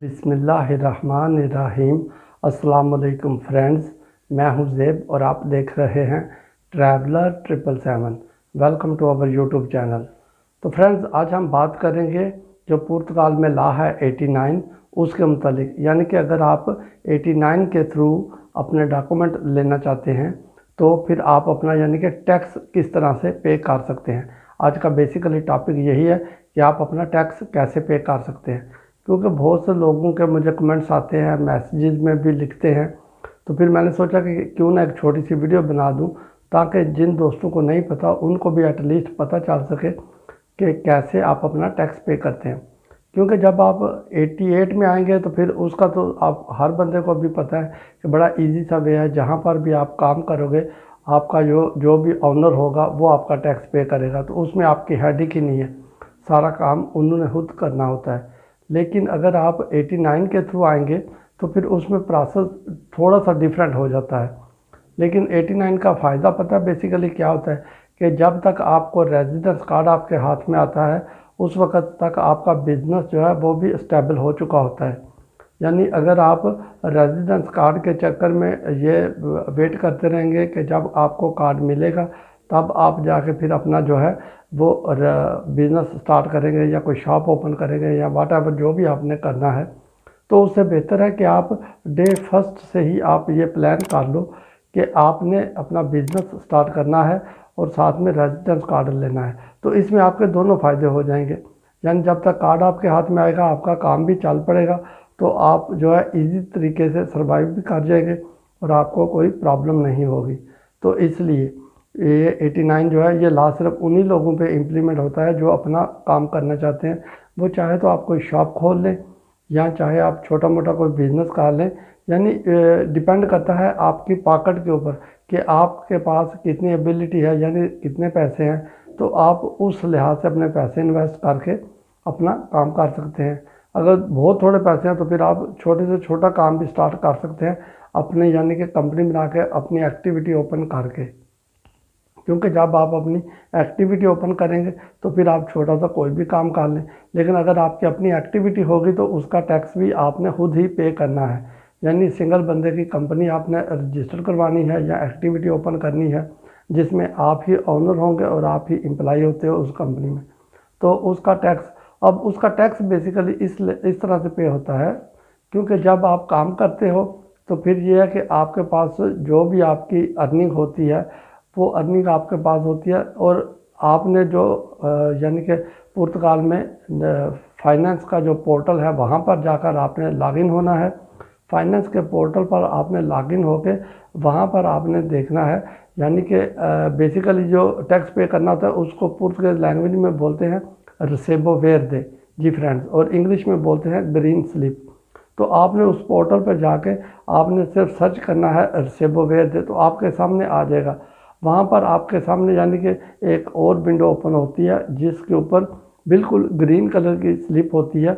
बिस्मिल्लाहिर्रहमानिर्रहीम। अस्सलाम वालेकुम फ्रेंड्स, मैं हूं ज़ेब और आप देख रहे हैं traveller 777। Welcome to our YouTube channel. तो फ्रेंड्स, आज हम बात करेंगे जो पुर्तगाल में लॉ है 89 उसके मुतालिक, यानी कि अगर आप 89 के थ्रू अपने डॉक्यूमेंट लेना चाहते हैं तो फिर आप अपना यानी कि टैक्स किस तरह से पे कर सकते हैं। आज का बेसिकली टॉपिक यही है कि आप अपना टैक्स कैसे पे कर सकते हैं, क्योंकि बहुत से लोगों के मुझे कमेंट्स आते हैं, मैसेजेस में भी लिखते हैं। तो फिर मैंने सोचा कि क्यों ना एक छोटी सी वीडियो बना दूं ताकि जिन दोस्तों को नहीं पता उनको भी एटलीस्ट पता चल सके कि कैसे आप अपना टैक्स पे करते हैं। क्योंकि जब आप 88 में आएंगे तो फिर उसका तो आप हर बंदे को भी पता है कि बड़ा इजी सा वे है, जहाँ पर भी आप काम करोगे आपका जो भी ऑनर होगा वो आपका टैक्स पे करेगा। तो उसमें आपकी हेडेक ही नहीं है, सारा काम उन्होंने खुद करना होता है। लेकिन अगर आप 89 के थ्रू आएंगे तो फिर उसमें प्रोसेस थोड़ा सा डिफरेंट हो जाता है। लेकिन 89 का फ़ायदा पता है बेसिकली क्या होता है कि जब तक आपको रेजिडेंस कार्ड आपके हाथ में आता है उस वक़्त तक आपका बिज़नेस जो है वो भी स्टेबल हो चुका होता है। यानी अगर आप रेजिडेंस कार्ड के चक्कर में ये वेट करते रहेंगे कि जब आपको कार्ड मिलेगा तब आप जाके फिर अपना जो है वो बिज़नेस स्टार्ट करेंगे या कोई शॉप ओपन करेंगे या व्हाटएवर जो भी आपने करना है, तो उससे बेहतर है कि आप डे फर्स्ट से ही आप ये प्लान कर लो कि आपने अपना बिज़नेस स्टार्ट करना है और साथ में रेजिडेंस कार्ड लेना है। तो इसमें आपके दोनों फ़ायदे हो जाएंगे। यानी जब तक कार्ड आपके हाथ में आएगा आपका काम भी चल पड़ेगा, तो आप जो है इजी तरीके से सर्वाइव भी कर जाएंगे और आपको कोई प्रॉब्लम नहीं होगी। तो इसलिए ये 89 जो है ये लॉ सिर्फ उन्हीं लोगों पे इम्प्लीमेंट होता है जो अपना काम करना चाहते हैं। वो चाहे तो आप कोई शॉप खोल लें या चाहे आप छोटा मोटा कोई बिज़नेस कर लें, यानी डिपेंड करता है आपकी पॉकेट के ऊपर कि आपके पास कितनी एबिलिटी है, यानी कितने पैसे हैं। तो आप उस लिहाज से अपने पैसे इन्वेस्ट करके अपना काम कर सकते हैं। अगर बहुत थोड़े पैसे हैं तो फिर आप छोटे से छोटा काम भी स्टार्ट कर सकते हैं अपने, यानी कि कंपनी बना के अपनी एक्टिविटी ओपन करके। क्योंकि जब आप अपनी एक्टिविटी ओपन करेंगे तो फिर आप छोटा सा कोई भी काम कर लें, लेकिन अगर आपकी अपनी एक्टिविटी होगी तो उसका टैक्स भी आपने खुद ही पे करना है। यानी सिंगल बंदे की कंपनी आपने रजिस्टर करवानी है या एक्टिविटी ओपन करनी है जिसमें आप ही ऑनर होंगे और आप ही एम्प्लॉय होते हो उस कंपनी में, तो उसका टैक्स उसका टैक्स बेसिकली इस तरह से पे होता है। क्योंकि जब आप काम करते हो तो फिर ये है कि आपके पास जो भी आपकी अर्निंग होती है वो अर्निंग आपके पास होती है और आपने जो यानी कि पुर्तगाल में फाइनेंस का जो पोर्टल है वहाँ पर जाकर आपने लॉगिन होना है। फाइनेंस के पोर्टल पर आपने लॉगिन होकर वहाँ पर आपने देखना है, यानी कि बेसिकली जो टैक्स पे करना होता है उसको पुर्तगाली लैंग्वेज में बोलते हैं रिसेबो वेरदे जी फ्रेंड्स, और इंग्लिश में बोलते हैं ग्रीन स्लिप। तो आपने उस पोर्टल पर जाके आपने सिर्फ सर्च करना है रिसेबो वेरदे, तो आपके सामने आ जाएगा। वहाँ पर आपके सामने यानी कि एक और विंडो ओपन होती है जिसके ऊपर बिल्कुल ग्रीन कलर की स्लिप होती है।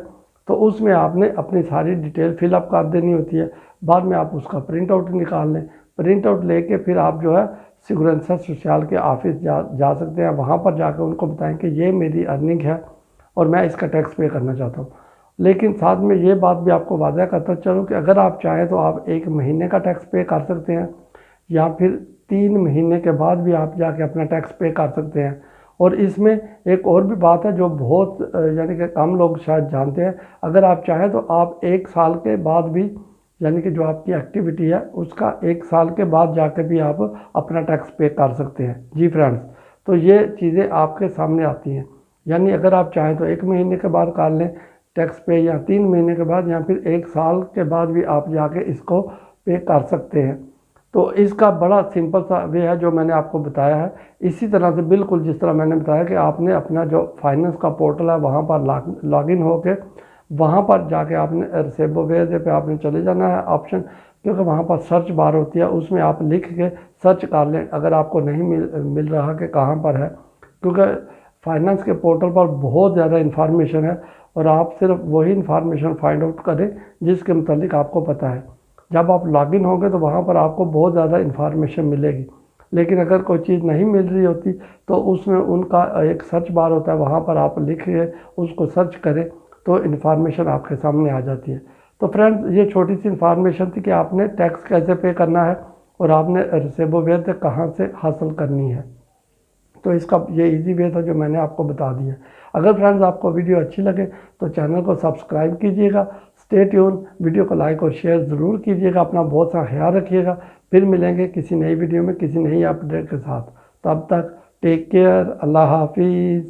तो उसमें आपने अपनी सारी डिटेल फिलअप कर देनी होती है। बाद में आप उसका प्रिंट आउट निकाल लें। प्रिंट आउट लेके फिर आप जो है सिक्योरेंस सोशल के ऑफिस जा सकते हैं। वहाँ पर जाकर उनको बताएं कि ये मेरी अर्निंग है और मैं इसका टैक्स पे करना चाहता हूँ। लेकिन साथ में ये बात भी आपको वादा करता चलूँ कि अगर आप चाहें तो आप 1 महीने का टैक्स पे कर सकते हैं या फिर 3 महीने के बाद भी आप जाके अपना टैक्स पे कर सकते हैं। और इसमें एक और भी बात है जो बहुत यानी कि कम लोग शायद जानते हैं, अगर आप चाहें तो आप 1 साल के बाद भी, यानी कि जो आपकी एक्टिविटी है उसका 1 साल के बाद जाके भी आप अपना टैक्स पे कर सकते हैं जी फ्रेंड्स। तो ये चीज़ें आपके सामने आती हैं, यानी अगर आप चाहें तो 1 महीने के बाद कर लें टैक्स पे, या 3 महीने के बाद, या फिर 1 साल के बाद भी आप जाके इसको पे कर सकते हैं। तो इसका बड़ा सिंपल सा वे है जो मैंने आपको बताया है। इसी तरह से बिल्कुल जिस तरह मैंने बताया कि आपने अपना जो फाइनेंस का पोर्टल है वहाँ पर लॉगिन होके वहाँ पर जाके आपने रिसेबो वेरदे पे आपने चले जाना है ऑप्शन, क्योंकि वहाँ पर सर्च बार होती है, उसमें आप लिख के सर्च कर लें अगर आपको नहीं मिल रहा कि कहाँ पर है। क्योंकि फाइनेंस के पोर्टल पर बहुत ज़्यादा इन्फॉर्मेशन है और आप सिर्फ वही इन्फॉर्मेशन फाइंड आउट करें जिसके मुतालिक आपको पता है। जब आप लॉगिन होंगे तो वहाँ पर आपको बहुत ज़्यादा इन्फॉर्मेशन मिलेगी, लेकिन अगर कोई चीज़ नहीं मिल रही होती तो उसमें उनका एक सर्च बार होता है, वहाँ पर आप लिखिए उसको सर्च करें तो इन्फॉर्मेशन आपके सामने आ जाती है। तो फ्रेंड्स ये छोटी सी इन्फॉर्मेशन थी कि आपने टैक्स कैसे पे करना है और आपने रिसीवेबल वेल्थ कहाँ से हासिल करनी है। तो इसका ये इजी वे था जो मैंने आपको बता दिया। अगर फ्रेंड्स आपको वीडियो अच्छी लगे तो चैनल को सब्सक्राइब कीजिएगा, स्टे ट्यून, वीडियो को लाइक और शेयर ज़रूर कीजिएगा। अपना बहुत सा ख्याल रखिएगा। फिर मिलेंगे किसी नई वीडियो में किसी नई अपडेट के साथ। तब तक टेक केयर, अल्लाह हाफिज़।